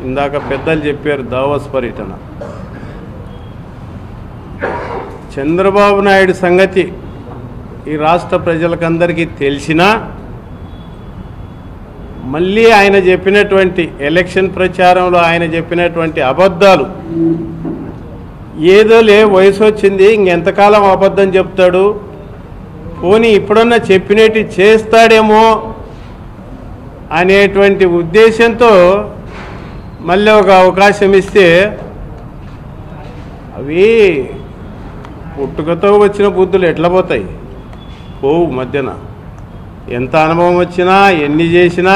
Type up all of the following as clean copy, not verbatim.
ఇందాక పెద్దలు చెప్పారు దావోస్ పర్యటన. చంద్రబాబు నాయుడు సంగతి ఈ రాష్ట్ర ప్రజలకందరికీ తెలిసినా మళ్ళీ ఆయన చెప్పినటువంటి ఎలక్షన్ ప్రచారంలో ఆయన చెప్పినటువంటి అబద్ధాలు, ఏదోలే వయసు వచ్చింది ఇంకెంతకాలం అబద్ధం చెప్తాడు, పోనీ ఇప్పుడన్నా చెప్పినట్టు చేస్తాడేమో అనేటువంటి ఉద్దేశంతో మళ్ళీ ఒక అవకాశం ఇస్తే అవి పుట్టుకతో వచ్చిన బుద్ధులు ఎట్లా పోతాయి? పోవు మధ్యన. ఎంత అనుభవం వచ్చినా ఎన్ని చేసినా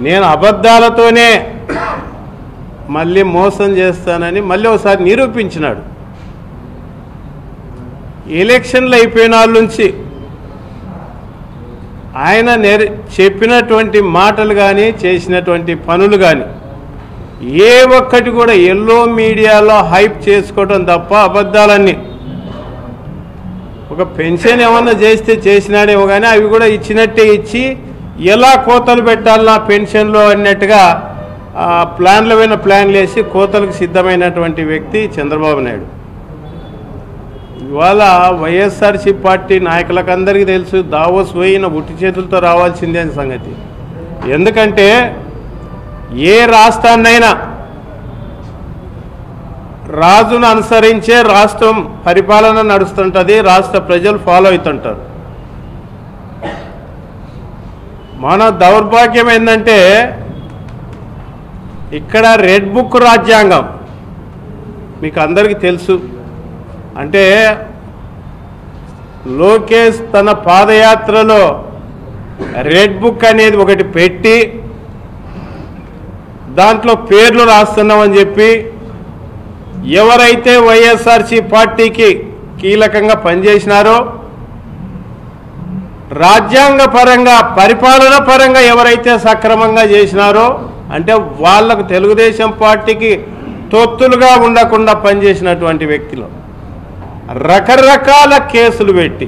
నేను అబద్ధాలతోనే మళ్ళీ మోసం చేస్తానని మళ్ళీ ఒకసారి నిరూపించినాడు. ఎలక్షన్లు అయిపోయిన వాళ్ళ నుంచి ఆయన చెప్పినటువంటి మాటలు కానీ చేసినటువంటి పనులు కానీ ఏ ఒక్కటి కూడా ఎల్లో మీడియాలో హైప్ చేసుకోవడం తప్ప అబద్ధాలన్నీ. ఒక పెన్షన్ ఏమన్నా చేస్తే చేసినాడేమో కానీ అవి కూడా ఇచ్చినట్టే ఇచ్చి ఎలా కోతలు పెట్టాలన్నా పెన్షన్లో అన్నట్టుగా ప్లాన్ల పైన ప్లాన్లు వేసి కోతలకు సిద్ధమైనటువంటి వ్యక్తి చంద్రబాబు నాయుడు. ఇవాళ వైఎస్ఆర్సీ పార్టీ నాయకులకు అందరికీ తెలుసు దావోస్ పోయిన ఉట్టి చేతులతో రావాల్సిందే అని సంగతి. ఎందుకంటే ఏ రాష్ట్రాన్నైనా రాజును అనుసరించే రాష్ట్రం పరిపాలన నడుస్తుంటుంది, రాష్ట్ర ప్రజలు ఫాలో అవుతుంటారు. మన దౌర్భాగ్యం ఏంటంటే ఇక్కడ రెడ్ బుక్ రాజ్యాంగం మీకు అందరికీ తెలుసు. అంటే లోకేష్ తన పాదయాత్రలో రెడ్ బుక్ అనేది ఒకటి పెట్టి దాంట్లో పేర్లు రాస్తున్నామని చెప్పి ఎవరైతే వైఎస్ఆర్సీ పార్టీకి కీలకంగా పనిచేసినారో, రాజ్యాంగ పరంగా పరిపాలన పరంగా ఎవరైతే సక్రమంగా చేసినారో, అంటే వాళ్లకు తెలుగుదేశం పార్టీకి తొత్తులుగా ఉండకుండా పనిచేసినటువంటి వ్యక్తులు రకరకాల కేసులు పెట్టి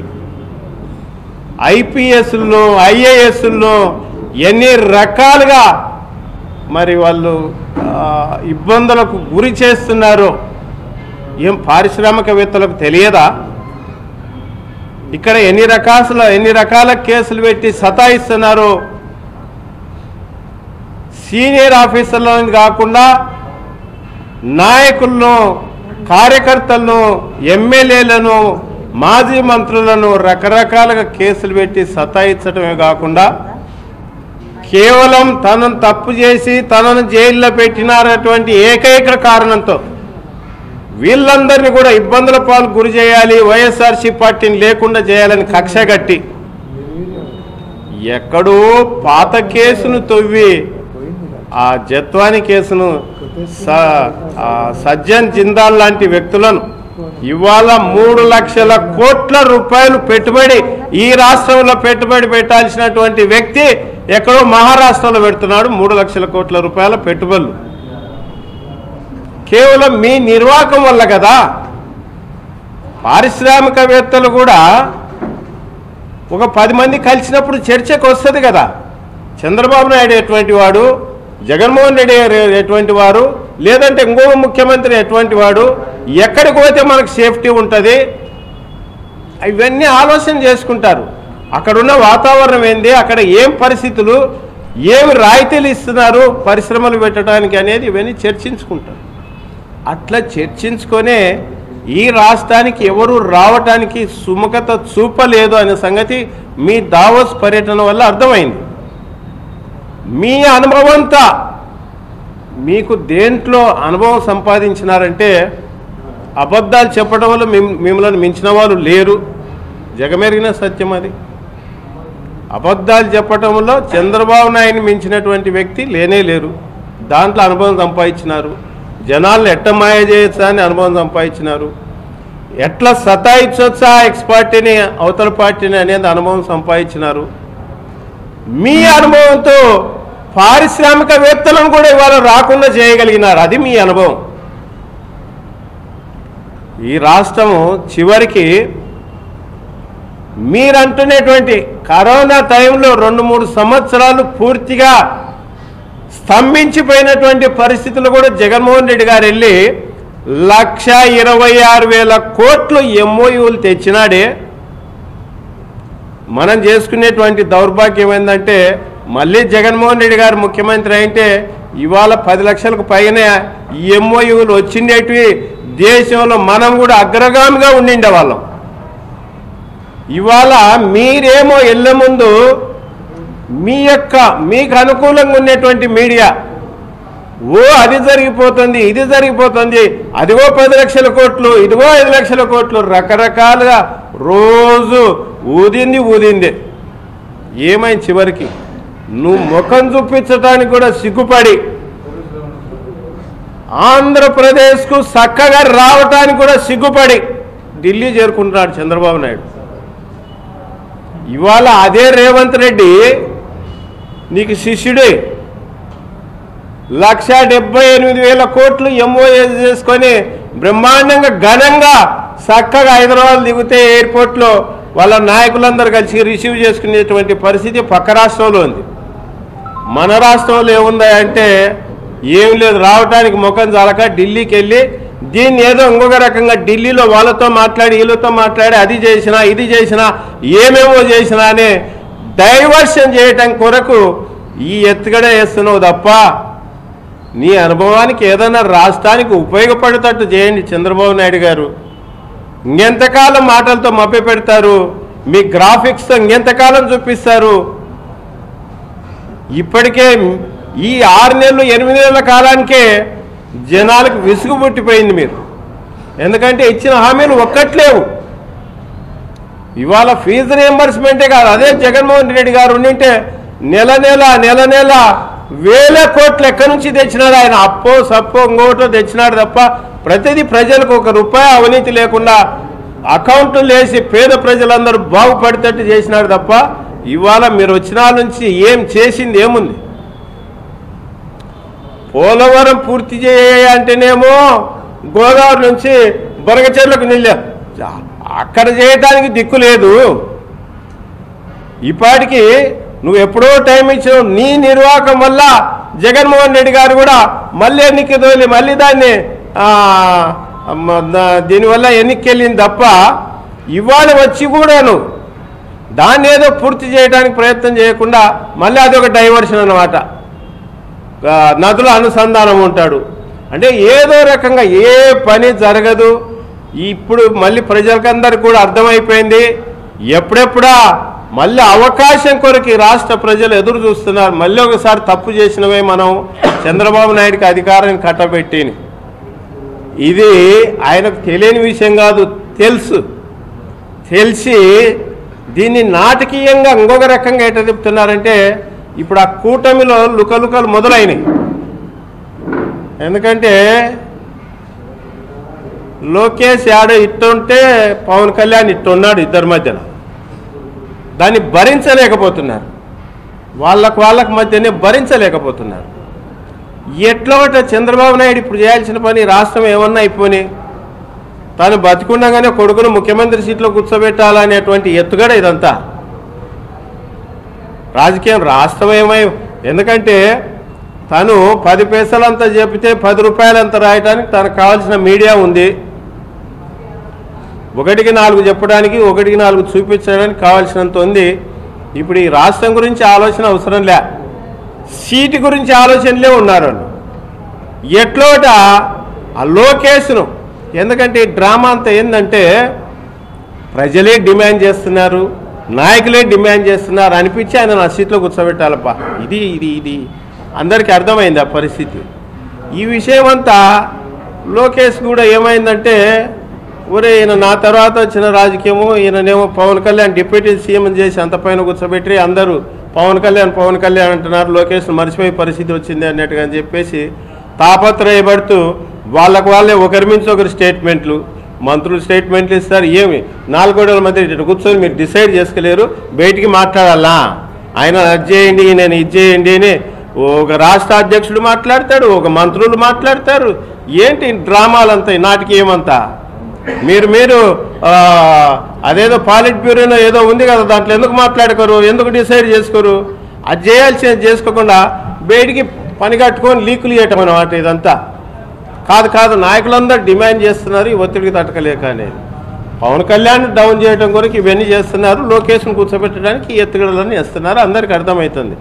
ఐపీఎస్లను ఐఏఎస్లను ఎన్ని రకాలుగా మరి వాళ్ళు ఇబ్బందులకు గురి చేస్తున్నారో ఏం పారిశ్రామికవేత్తలకు తెలియదా? ఇక్కడ ఎన్ని రకాల కేసులు పెట్టి సతాయిస్తున్నారు. సీనియర్ ఆఫీసర్లను కాకుండా నాయకులను, కార్యకర్తలను, ఎమ్మెల్యేలను, మాజీ మంత్రులను రకరకాలుగా కేసులు పెట్టి సతాయించడమే కాకుండా కేవలం తనను తప్పు చేసి తనను జైల్లో పెట్టినారటువంటి ఏకైక కారణంతో వీళ్ళందరినీ కూడా ఇబ్బందుల పాలు గురి చేయాలి, వైఎస్ఆర్సీ పార్టీని లేకుండా చేయాలని కక్ష కట్టి ఎక్కడో పాత కేసును తవ్వి ఆ జత్వాని కేసును సజ్జన్ జిందాల్ లాంటి వ్యక్తులను ఇవాళ 3 లక్షల కోట్ల రూపాయలు పెట్టుబడి ఈ రాష్ట్రంలో పెట్టుబడి పెట్టాల్సినటువంటి వ్యక్తి ఎక్కడో మహారాష్ట్రలో పెడుతున్నాడు. 3 లక్షల కోట్ల రూపాయల పెట్టుబడులు కేవలం మీ నిర్వాహకం వల్ల కదా. పారిశ్రామికవేత్తలు కూడా ఒక 10 మంది కలిసినప్పుడు చర్చకు వస్తుంది కదా. చంద్రబాబు నాయుడు ఎటువంటి వాడు, జగన్మోహన్ రెడ్డి ఎటువంటి వారు, లేదంటే ఇంకో ముఖ్యమంత్రి ఎటువంటి వాడు, ఎక్కడికి పోతే మనకు సేఫ్టీ ఉంటుంది, ఇవన్నీ ఆలోచన చేసుకుంటారు. అక్కడున్న వాతావరణం ఏంది, అక్కడ ఏం పరిస్థితులు, ఏమి రాయితీలు ఇస్తున్నారు పరిశ్రమలు పెట్టడానికి అనేది ఇవన్నీ చర్చించుకుంటారు. అట్లా చర్చించుకొనే ఈ రాష్ట్రానికి ఎవరు రావటానికి సుముఖత చూపలేదు అనే సంగతి మీ దావోస్ పర్యటన వల్ల అర్థమైంది. మీ అనుభవంతా మీకు దేంట్లో అనుభవం సంపాదించినారంటే అబద్ధాలు చెప్పడం వల్ల మిమ్మల్ని మించిన వాళ్ళు లేరు, జగమెరిగిన సత్యం అది. అబద్ధాలు చెప్పడంలో చంద్రబాబు నాయుడిని మించినటువంటి వ్యక్తి లేనే లేరు. దాంట్లో అనుభవం సంపాదించినారు. జనాలను ఎట్ట మాయ చేయొచ్చా అని అనుభవం సంపాదించినారు. ఎట్లా సతాయించొచ్చా ఎక్స్ పార్టీని అవతల పార్టీని అనేది అనుభవం సంపాదించినారు. మీ అనుభవంతో పారిశ్రామికవేత్తలను కూడా ఇవాళ రాకుండా చేయగలిగినారు. అది మీ అనుభవం. ఈ రాష్ట్రము చివరికి మీరంటున్నటువంటి కరోనా టైంలో 2-3 సంవత్సరాలు పూర్తిగా స్తంభించిపోయినటువంటి పరిస్థితులు కూడా జగన్మోహన్ రెడ్డి గారు వెళ్ళి 1,26,000 కోట్లు ఎంఓయూలు తెచ్చినాడే. మనం చేసుకునేటువంటి దౌర్భాగ్యం ఏంటంటే మళ్ళీ జగన్మోహన్ రెడ్డి గారు ముఖ్యమంత్రి అయితే ఇవాళ 10 లక్షలకు పైన ఎంఓయూలు వచ్చిండేటివి. దేశంలో మనం కూడా అగ్రగామిగా ఉండిండే వాళ్ళం. ఇవాళ మీరేమో వెళ్ళే ముందు మీకు అనుకూలంగా ఉన్నటువంటి మీడియా అది జరిగిపోతుంది, ఇది జరిగిపోతుంది, అదిగో 10 లక్షల కోట్లు, ఇదిగో 5 లక్షల కోట్లు, రకరకాలుగా రోజు ఊదింది. ఏమైంది చివరికి? నువ్వు ముఖం చూపించడానికి కూడా సిగ్గుపడి ఆంధ్రప్రదేశ్కు చక్కగా రావటానికి కూడా సిగ్గుపడి ఢిల్లీ చేరుకుంటున్నాడు చంద్రబాబు నాయుడు. ఇవాళ అదే రేవంత్ రెడ్డి నీకు శిష్యుడే 1,78,000 కోట్లు ఎంఓఏ చేసుకొని బ్రహ్మాండంగా ఘనంగా చక్కగా హైదరాబాద్ దిగితే ఎయిర్పోర్ట్లో వాళ్ళ నాయకులందరూ కలిసి రిసీవ్ చేసుకునేటువంటి పరిస్థితి పక్క రాష్ట్రంలో ఉంది. మన రాష్ట్రంలో ఏముందా అంటే ఏం లేదు. రావటానికి ముఖం చాలక ఢిల్లీకి వెళ్ళి దీన్ని ఏదో ఇంకొక రకంగా ఢిల్లీలో వాళ్ళతో మాట్లాడి వీళ్ళతో మాట్లాడి అది చేసినా ఇది చేసినా ఏమేమో చేసినా అని డైవర్షన్ చేయటం కొరకు ఈ ఎత్తుగడ వేస్తున్నావు తప్ప నీ అనుభవానికి ఏదైనా రాష్ట్రానికి ఉపయోగపడేటట్టు చేయండి చంద్రబాబు నాయుడు గారు. ఇంకెంతకాలం మాటలతో మభ్య పెడతారు? మీ గ్రాఫిక్స్తో ఇంకెంతకాలం చూపిస్తారు? ఇప్పటికే ఈ 6 నెలలు 8 నెలల కాలానికే జనాలకు విసుగు పుట్టిపోయింది మీరు. ఎందుకంటే ఇచ్చిన హామీలు ఒక్కట్లేవు. ఇవాళ ఫీజు రియంబర్స్మెంటే కాదు, అదే జగన్మోహన్ రెడ్డి గారు ఉండింటే నెల నెల వేల కోట్లు ఎక్కడి నుంచి తెచ్చినాడు ఆయన? అప్పో సప్పో ఇంకోటో తెచ్చినాడు తప్ప ప్రతిదీ ప్రజలకు ₹1 అవినీతి లేకుండా అకౌంట్లు వేసి పేద ప్రజలందరూ బాగుపడేటట్టు చేసినాడు తప్ప ఇవాళ మీరు వచ్చిన నుంచి ఏం చేసింది ఏముంది? పోలవరం పూర్తి చేయంటేనేమో గోదావరి నుంచి బొరగచెర్లకు నీళ్ళు అక్కడ చేయటానికి దిక్కు లేదు. ఇప్పటికి నువ్వు ఎప్పుడో టైం ఇచ్చావు. నీ నిర్వాహకం వల్ల జగన్మోహన్ రెడ్డి గారు కూడా మళ్ళీ ఎన్నిక తోలి మళ్ళీ దాన్ని దీనివల్ల ఎన్నికకి వెళ్ళింది తప్ప ఇవాళ వచ్చి కూడాను దాన్ని ఏదో పూర్తి చేయడానికి ప్రయత్నం చేయకుండా మళ్ళీ అదొక డైవర్షన్ అన్నమాట. నదుల అనుసంధానం ఉంటాడు అంటే ఏదో రకంగా ఏ పని జరగదు. ఇప్పుడు మళ్ళీ ప్రజలకందరికీ కూడా అర్థమైపోయింది. ఎప్పుడెప్పుడా మళ్ళీ అవకాశం కొరకు రాష్ట్ర ప్రజలు ఎదురు చూస్తున్నారు. మళ్ళీ ఒకసారి తప్పు చేసినవే మనం చంద్రబాబు నాయుడికి అధికారాన్ని కట్టబెట్టి. ఇది ఆయనకు తెలియని విషయం కాదు, తెలిసి దీన్ని నాటకీయంగా ఇంకొక రకంగా ఎట్లా చెప్తున్నారంటే ఇప్పుడు ఆ కూటమిలో లుకలుకలు మొదలైనవి. ఎందుకంటే లోకేష్ యాడో ఇట్టుంటే పవన్ కళ్యాణ్ ఇట్టున్నాడు ఇద్దరి మధ్యన. దాన్ని భరించలేకపోతున్నారు. వాళ్ళకు మధ్యనే భరించలేకపోతున్నారు. ఎట్లా చంద్రబాబు నాయుడు ఇప్పుడు చేయాల్సిన పని రాష్ట్రం ఏమన్నా అయిపోయి తాను బతికుండగానే కొడుకును ముఖ్యమంత్రి సీట్లో కూర్చోబెట్టాలనేటువంటి ఎత్తుగడ ఇదంతా రాజకీయం. రాష్ట్రం ఏమై ఎందుకంటే తను 10 పైసలంతా చెబితే 10 రూపాయలంతా రాయడానికి తనకు కావాల్సిన మీడియా ఉంది. 1కి 4 చెప్పడానికి 1కి 4 చూపించడానికి కావాల్సినంత ఉంది. ఇప్పుడు ఈ రాష్ట్రం గురించి ఆలోచన అవసరం లే, సీటు గురించి ఆలోచనలే ఉన్నారు వాళ్ళు. ఎట్లోట ఆ లోకేష్ను ఎందుకంటే ఈ డ్రామా అంతా ఏంటంటే ప్రజలే డిమాండ్ చేస్తున్నారు, నాయకులే డిమాండ్ చేస్తున్నారు అనిపించి ఆయన నా సీట్లో కూర్చోబెట్టాలప్ప. ఇది అందరికీ అర్థమైంది ఆ పరిస్థితి. ఈ విషయం అంతా లోకేష్ కూడా ఏమైందంటే ఒరే ఈయన నా తర్వాత వచ్చిన రాజకీయము, ఈయననేమో పవన్ కళ్యాణ్ డిప్యూటీ సీఎం చేసి అంత పైన కూర్చోబెట్టి అందరూ పవన్ కళ్యాణ్ అంటున్నారు, లోకేష్ను మర్చిపోయే పరిస్థితి వచ్చింది అన్నట్టుగా అని చెప్పేసి తాపత్రయపడుతూ వాళ్ళే ఒకరి మించి ఒకరు స్టేట్మెంట్లు, మంత్రులు స్టేట్మెంట్లు ఇస్తారు. ఏమి 4 గోడల మధ్య ఇటు కూర్చొని మీరు డిసైడ్ చేసుకోలేరు, బయటికి మాట్లాడాలా, ఆయన అది చేయండి నేను ఇది చేయండి అని ఒక రాష్ట్ర అధ్యక్షుడు మాట్లాడతాడు, ఒక మంత్రులు మాట్లాడతారు. ఏంటి డ్రామాలంతా నాటకీయమంతా? మీరు అదేదో పాలిట్ బ్యూరోనో ఏదో ఉంది కదా, దాంట్లో ఎందుకు మాట్లాడుకోరు, ఎందుకు డిసైడ్ చేసుకోరు? అది చేయాల్సింది చేసుకోకుండా బయటికి పని కట్టుకొని లీకులు చేయటం అన్నమాట ఇదంతా. కాదు నాయకులందరూ డిమాండ్ చేస్తున్నారు ఈ ఒత్తిడికి తట్టుకలేక అనేది. పవన్ కళ్యాణ్ డౌన్ చేయడం కొరకు ఇవన్నీ చేస్తున్నారు, లోకేష్ను కూర్చోబెట్టడానికి ఈ ఎత్తుగడలన్నీ వేస్తున్నారు, అందరికీ అర్థమవుతుంది.